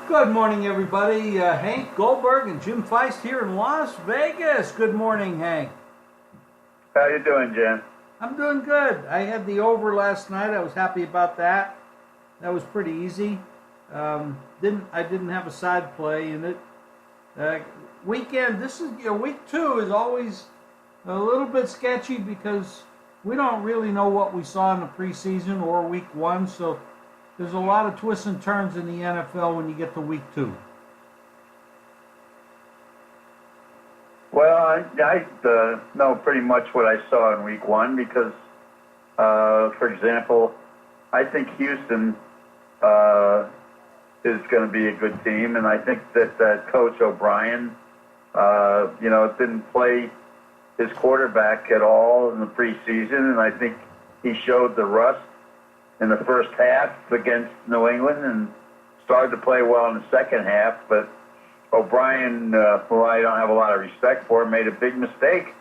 Good morning, everybody. Hank Goldberg and Jim Feist here in Las Vegas. Good morning, Hank. How you doing, Jim? I'm doing good. I had the over last night. I was happy about that. That was pretty easy. I didn't have a side play in it. Weekend. This is week 2 is always a little bit sketchy because we don't really know what we saw in the preseason or week 1. So there's a lot of twists and turns in the NFL when you get to week 2. Well, I know pretty much what I saw in week 1 because, for example, I think Houston is going to be a good team, and I think that Coach O'Brien, didn't play his quarterback at all in the preseason, and I think he showed the rust in the first half against New England and started to play well in the second half. But O'Brien, who I don't have a lot of respect for, made a big mistake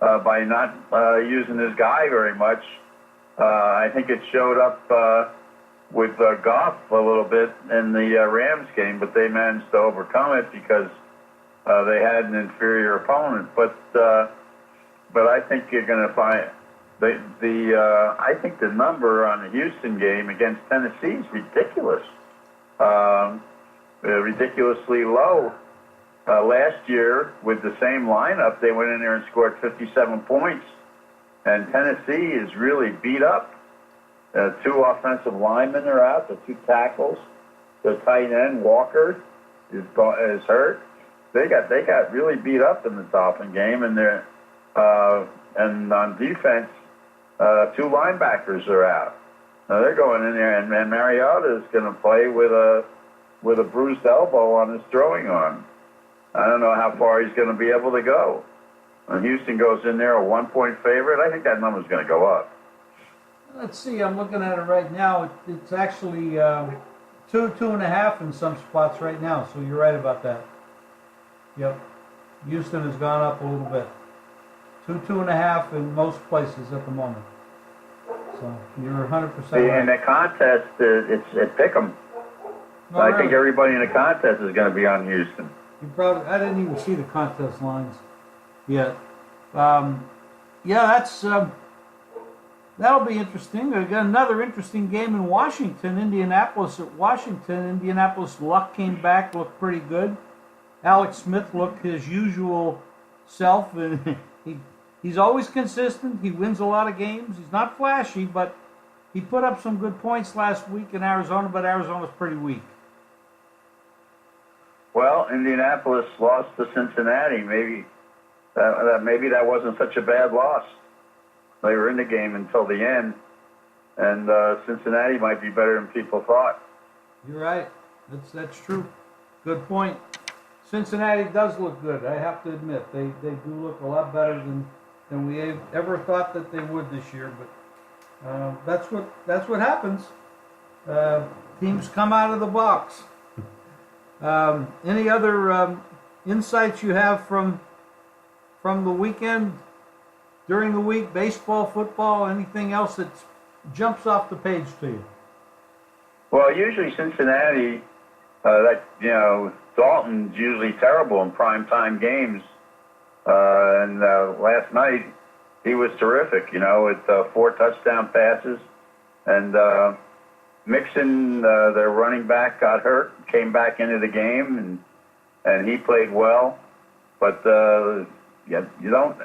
by not using his guy very much. I think it showed up with Goff a little bit in the Rams game, but they managed to overcome it because they had an inferior opponent. But I think you're going to find I think the number on the Houston game against Tennessee is ridiculous, ridiculously low. Last year, with the same lineup, they went in there and scored 57 points, and Tennessee is really beat up. 2 offensive linemen are out, the 2 tackles, the tight end Walker is hurt. They got really beat up in the Dolphin game, and and on defense, 2 linebackers are out. Now they're going in there, and Mariota is going to play with a bruised elbow on his throwing arm. I don't know how far he's going to be able to go. When Houston goes in there a 1-point favorite, I think that number's going to go up. Let's see. I'm looking at it right now. It's actually 2.5 in some spots right now. So you're right about that. Yep. Houston has gone up a little bit. 2.5 in most places at the moment. So you're 100% right. In the contest, it's pick 'em. Oh, I really? think everybody in the contest is going to be on Houston. I didn't even see the contest lines yet. That'll be interesting. We got another interesting game in Washington, Indianapolis at Washington. Indianapolis luck came back, looked pretty good. Alex Smith looked his usual self, and he's always consistent. He wins a lot of games. He's not flashy, but he put up some good points last week in Arizona, but Arizona's pretty weak. Well, Indianapolis lost to Cincinnati. Maybe that wasn't such a bad loss. They were in the game until the end, and Cincinnati might be better than people thought. You're right. That's true. Good point. Cincinnati does look good, I have to admit. They do look a lot better than we ever thought that they would this year. But that's what happens. Teams come out of the box. Any other insights you have from the weekend, during the week, baseball, football, anything else that jumps off the page to you? Well, usually Cincinnati, Dalton's usually terrible in primetime games. And last night, he was terrific, with 4 touchdown passes. And Mixon, their running back, got hurt, came back into the game, and he played well. But, you don't...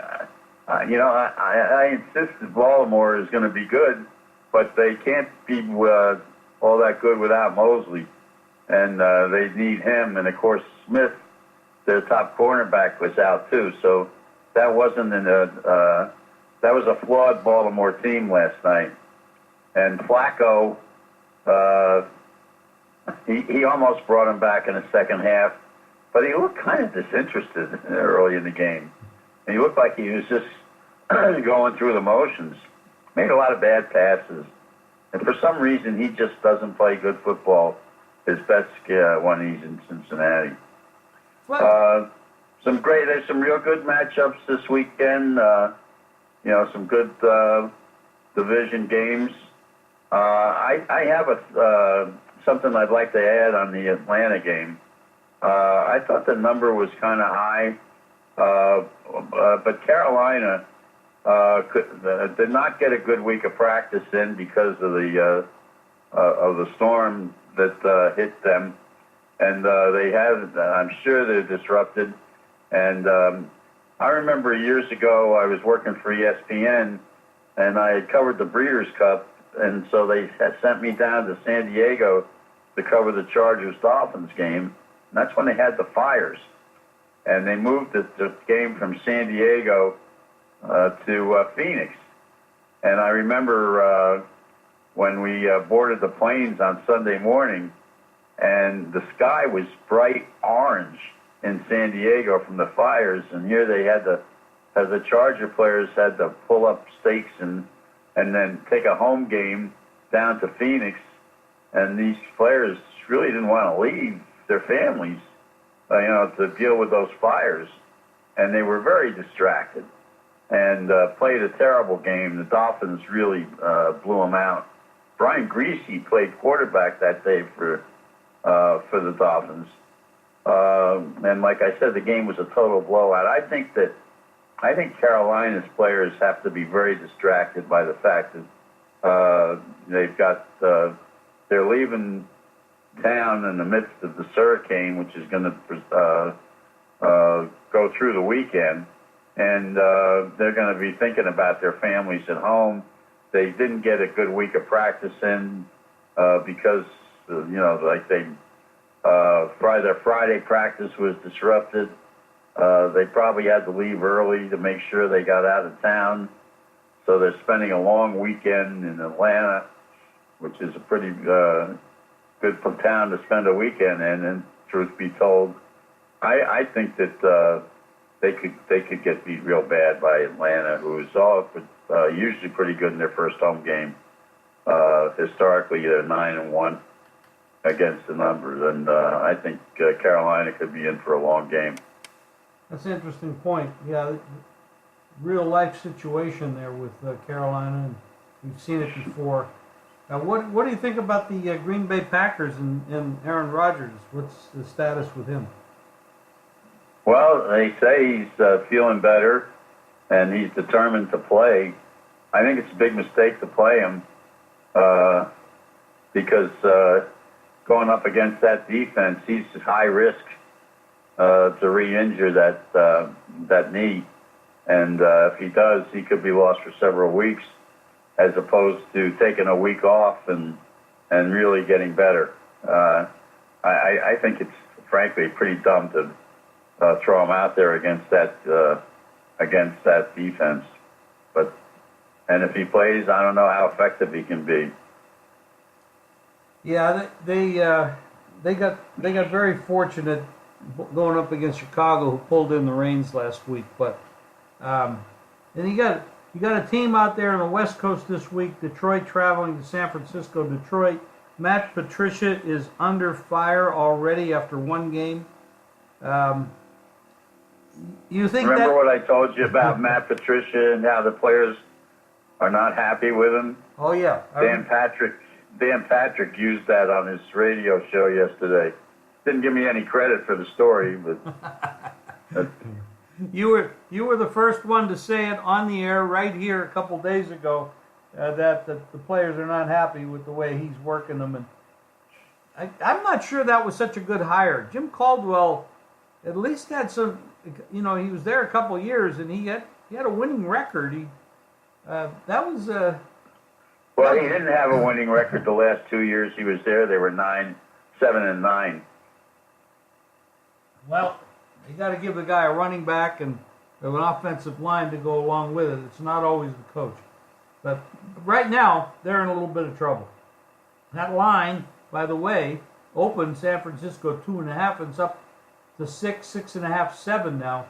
I insist that Baltimore is going to be good, but they can't be all that good without Mosley. And they need him. And, of course, Smith, their top cornerback, was out, too. So that wasn't that was a flawed Baltimore team last night. And Flacco, he almost brought him back in the second half, but he looked kind of disinterested early in the game. And he looked like he was just going through the motions. Made a lot of bad passes. And for some reason, he just doesn't play good football his best when he's in Cincinnati. There's some real good matchups this weekend. Some good division games. I have something I'd like to add on the Atlanta game. I thought the number was kind of high, but Carolina did not get a good week of practice in because of the storm that hit them, and they had. I'm sure they're disrupted. And I remember years ago I was working for ESPN, and I had covered the Breeders' Cup, and so they had sent me down to San Diego to cover the Chargers-Dolphins game. And that's when they had the fires. And they moved the game from San Diego to Phoenix. And I remember when we boarded the planes on Sunday morning, and the sky was bright orange in San Diego from the fires. And here they had the Charger players had to pull up stakes and then take a home game down to Phoenix. And these players really didn't want to leave their families, to deal with those fires. And they were very distracted and played a terrible game. The Dolphins really blew them out. Brian Greasy played quarterback that day for the Dolphins. And like I said, the game was a total blowout. I think Carolina's players have to be very distracted by the fact that they're leaving town in the midst of this hurricane, which is going to go through the weekend, and they're going to be thinking about their families at home. They didn't get a good week of practice in because their Friday practice was disrupted. They probably had to leave early to make sure they got out of town. So they're spending a long weekend in Atlanta, which is a pretty good town to spend a weekend in. And truth be told, I think that they could get beat real bad by Atlanta, who is usually pretty good in their first home game. Historically, they're 9-1 against the numbers, and I think Carolina could be in for a long game. That's an interesting point. Yeah, real life situation there with Carolina, and we've seen it before. What do you think about the Green Bay Packers and Aaron Rodgers? What's the status with him? Well, they say he's feeling better, and he's determined to play. I think it's a big mistake to play him because going up against that defense, he's high risk to re-injure that knee. And if he does, he could be lost for several weeks, as opposed to taking a week off and really getting better. I think it's frankly pretty dumb to throw him out there against that defense. And if he plays, I don't know how effective he can be. Yeah, they got very fortunate going up against Chicago, who pulled in the reins last week. But and you got a team out there on the West Coast this week. Detroit traveling to San Francisco. Detroit. Matt Patricia is under fire already after one game. You think? Remember what I told you about Matt Patricia and how the players are not happy with him? Oh yeah. Dan Patrick used that on his radio show yesterday. Didn't give me any credit for the story, but you were the first one to say it on the air right here a couple days ago that the players are not happy with the way he's working them, and I'm not sure that was such a good hire. Jim Caldwell at least had some, he was there a couple of years and he had a winning record. Well, he didn't have a winning record the last 2 years he was there. They were 7-9. Well, you got to give the guy a running back and an offensive line to go along with it. It's not always the coach. But right now, they're in a little bit of trouble. That line, by the way, opened San Francisco 2.5, and it's up to 6, 6.5, 7 now.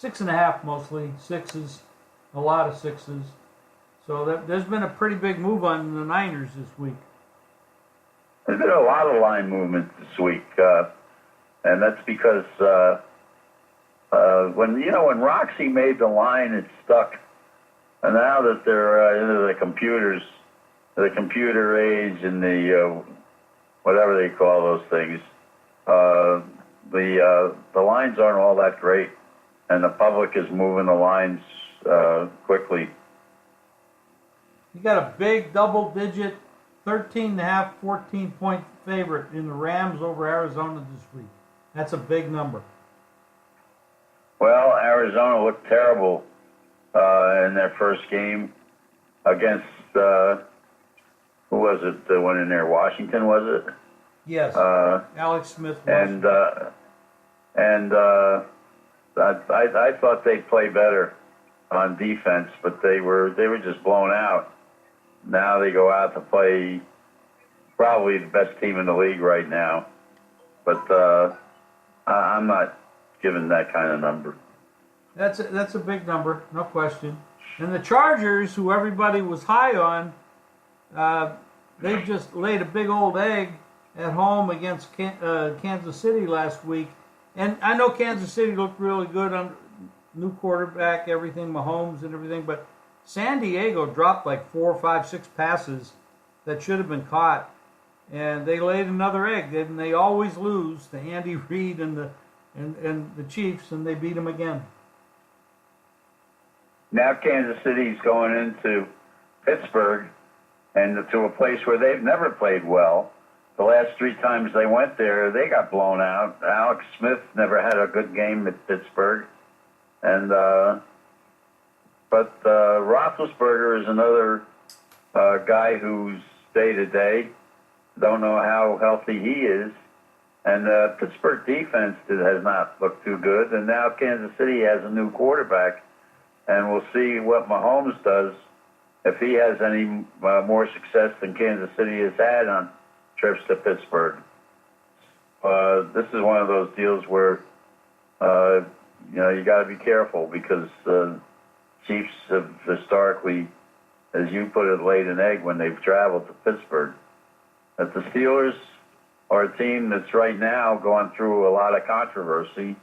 6.5 mostly, sixes, a lot of sixes. So there's been a pretty big move on the Niners this week. There's been a lot of line movement this week, and that's because when Roxy made the line, it stuck. And now that they're into the computers, the computer age, and whatever they call those things. The lines aren't all that great, and the public is moving the lines quickly. You got a big double-digit, 13.5, 14-point favorite in the Rams over Arizona this week. That's a big number. Well, Arizona looked terrible in their first game against, who was it that went in there? Washington, was it? Yes, Alex Smith. And I thought they'd play better on defense, but they were just blown out. Now they go out to play probably the best team in the league right now, but I'm not giving that kind of number. That's a big number, no question. And the Chargers, who everybody was high on, they just laid a big old egg at home against Kansas City last week. And I know Kansas City looked really good on new quarterback, everything, Mahomes and everything, but San Diego dropped like 4, 5, 6 passes that should have been caught, and they laid another egg. And they always lose to Andy Reid and the Chiefs, and they beat them again. Now Kansas City's going into Pittsburgh and to a place where they've never played well. The last 3 times they went there, they got blown out. Alex Smith never had a good game at Pittsburgh, and but Roethlisberger is another guy who's day to day. Don't know how healthy he is, and Pittsburgh defense has not looked too good. And now Kansas City has a new quarterback, and we'll see what Mahomes does if he has any more success than Kansas City has had on trips to Pittsburgh. This is one of those deals where you got to be careful, because Chiefs have historically, as you put it, laid an egg when they've traveled to Pittsburgh. But the Steelers are a team that's right now going through a lot of controversy.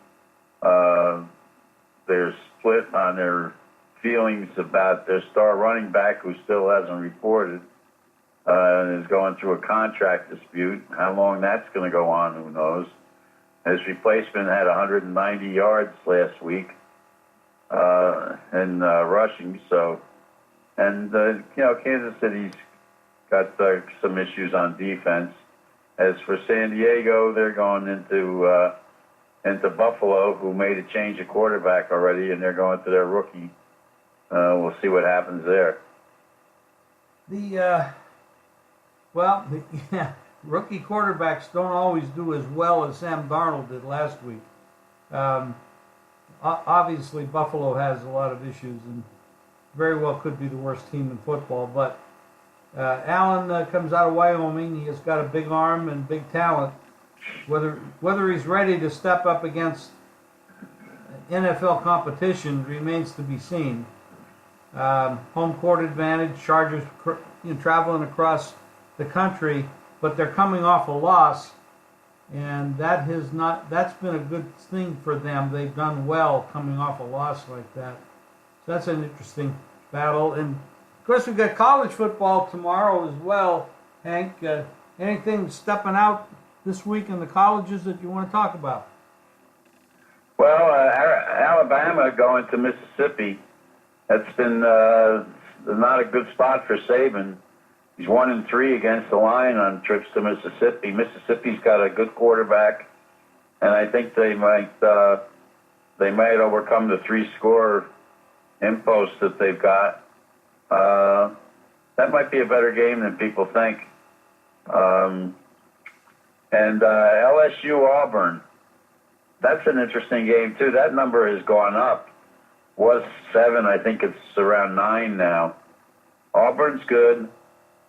They're split on their feelings about their star running back, who still hasn't reported, and is going through a contract dispute. How long that's going to go on, who knows. His replacement had 190 yards last week in rushing. So, and Kansas City's got some issues on defense. As for San Diego, they're going into Buffalo, who made a change of quarterback already, and they're going to their rookie. We'll see what happens there. Rookie quarterbacks don't always do as well as Sam Darnold did last week. Obviously, Buffalo has a lot of issues and very well could be the worst team in football. But Allen comes out of Wyoming. He has got a big arm and big talent. Whether he's ready to step up against NFL competition remains to be seen. Home court advantage, Chargers traveling across the country, but they're coming off a loss, and that's been a good thing for them. They've done well coming off a loss like that. So that's an interesting battle. And of course, we've got college football tomorrow as well. Hank, anything stepping out this week in the colleges that you want to talk about? Well, Alabama going to Mississippi. That's been not a good spot for Saban. He's 1-3 against the line on trips to Mississippi. Mississippi's got a good quarterback, and I think they might overcome the 3-score impost that they've got. That might be a better game than people think. And LSU Auburn, that's an interesting game too. That number has gone up. Was 7, I think it's around 9 now. Auburn's good.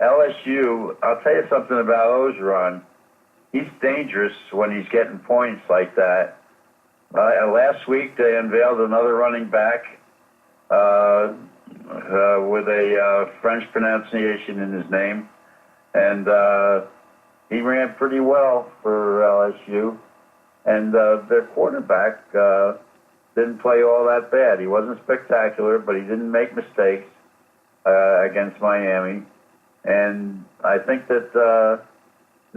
LSU, I'll tell you something about Ogeron. He's dangerous when he's getting points like that. Last week they unveiled another running back with a French pronunciation in his name, and he ran pretty well for LSU. And their quarterback didn't play all that bad. He wasn't spectacular, but he didn't make mistakes against Miami. And I think that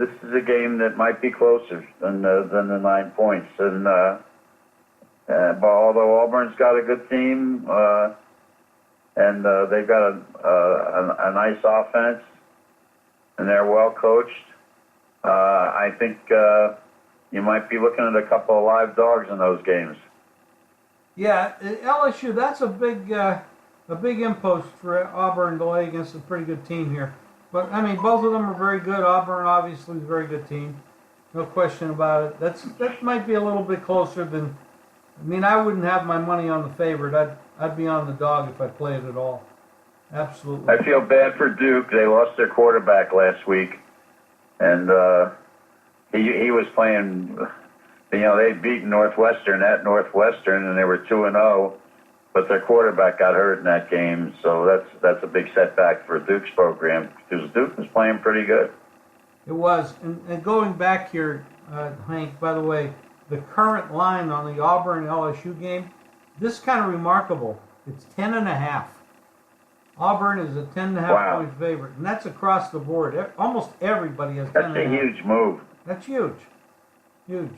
this is a game that might be closer than the 9 points. And but although Auburn's got a good team and they've got a nice offense and they're well coached, I think you might be looking at a couple of live dogs in those games. Yeah, LSU. That's a big impost for Auburn to lay against a pretty good team here. But I mean, both of them are very good. Auburn obviously is a very good team, no question about it. That might be a little bit closer than. I mean, I wouldn't have my money on the favorite. I'd be on the dog if I played at all. Absolutely. I feel bad for Duke. They lost their quarterback last week, and he was playing. You know, they'd beaten Northwestern at Northwestern, and they were 2-0, but their quarterback got hurt in that game, so that's a big setback for Duke's program because Duke was playing pretty good. It was, and going back here, Hank. By the way, the current line on the Auburn LSU game, this is kind of remarkable. It's 10.5. Auburn is a 10.5 point favorite, and that's across the board. Almost everybody has 10.5. That's a huge move. That's huge, huge.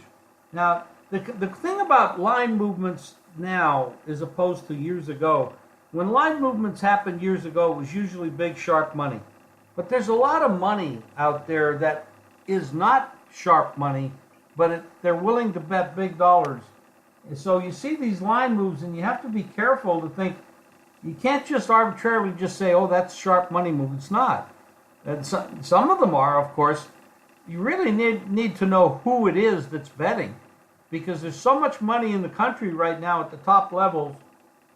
Now, the thing about line movements now, as opposed to years ago, when line movements happened years ago, it was usually big, sharp money. But there's a lot of money out there that is not sharp money, but they're willing to bet big dollars. And so you see these line moves, and you have to be careful to think, you can't just arbitrarily just say, oh, that's sharp money move. It's not. And some of them are, of course. You really need to know who it is that's betting, because there's so much money in the country right now at the top levels,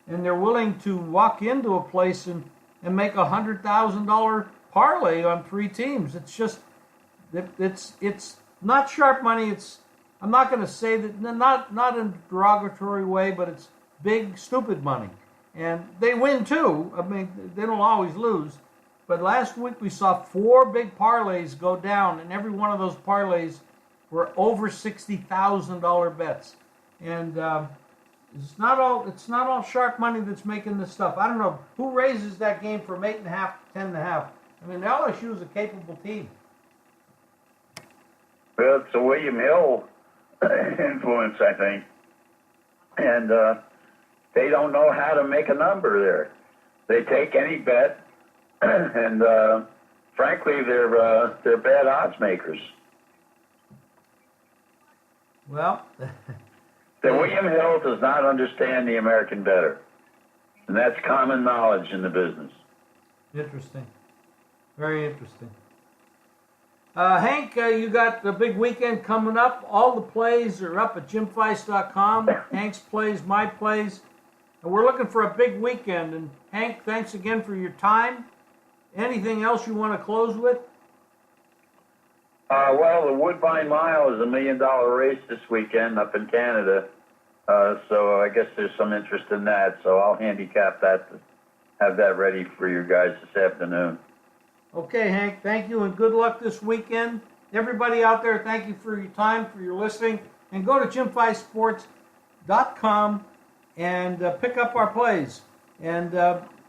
and they're willing to walk into a place and make $100,000 parlay on 3 teams. It's just, it's not sharp money. I'm not going to say that, not in a derogatory way, but it's big, stupid money. And they win too. I mean, they don't always lose. But last week we saw 4 big parlays go down, and every one of those parlays were over $60,000 bets. And it's not all sharp money that's making this stuff. I don't know who raises that game from 8.5 to 10.5. I mean, LSU is a capable team. Well, it's a William Hill influence, I think, and they don't know how to make a number there. They take any bet. And frankly, they're bad odds makers. Well, William Hill does not understand the American bettor, and that's common knowledge in the business. Interesting, very interesting. Hank, you got the big weekend coming up. All the plays are up at jimfeist.com. Hank's plays, my plays, and we're looking for a big weekend. And Hank, thanks again for your time. Anything else you want to close with? Well, the Woodbine Mile is $1 million race this weekend up in Canada, so I guess there's some interest in that. So I'll handicap that to have that ready for you guys this afternoon. Okay, Hank, thank you, and good luck this weekend. Everybody out there, thank you for your time, for your listening, and go to jimfeistsports.com and pick up our plays. And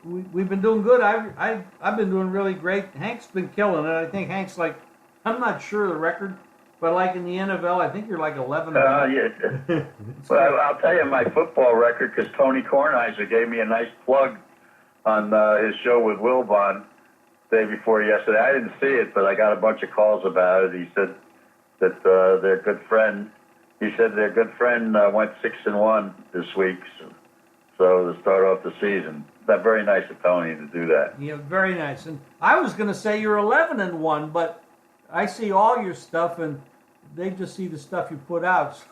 we've been doing good. I've been doing really great. Hank's been killing it. I think Hank's like, I'm not sure of the record, but like in the NFL, I think you're like 11. Yeah. Well, I'll tell you my football record because Tony Kornheiser gave me a nice plug on his show with Wilbon the day before yesterday. I didn't see it, but I got a bunch of calls about it. He said that their good friend went 6-1 this week. So to start off the season. That's very nice of Tony to do that. Yeah, very nice. And I was going to say you're 11-1, but I see all your stuff, and they just see the stuff you put out. So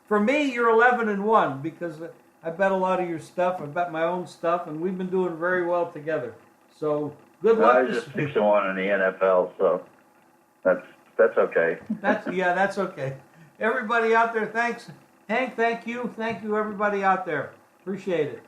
for me, you're 11-1 because I bet a lot of your stuff. I bet my own stuff, and we've been doing very well together. So good luck. I just 6-1 in the NFL, so that's okay. That's okay. Everybody out there, thanks. Hank, thank you. Thank you, everybody out there. Appreciate it.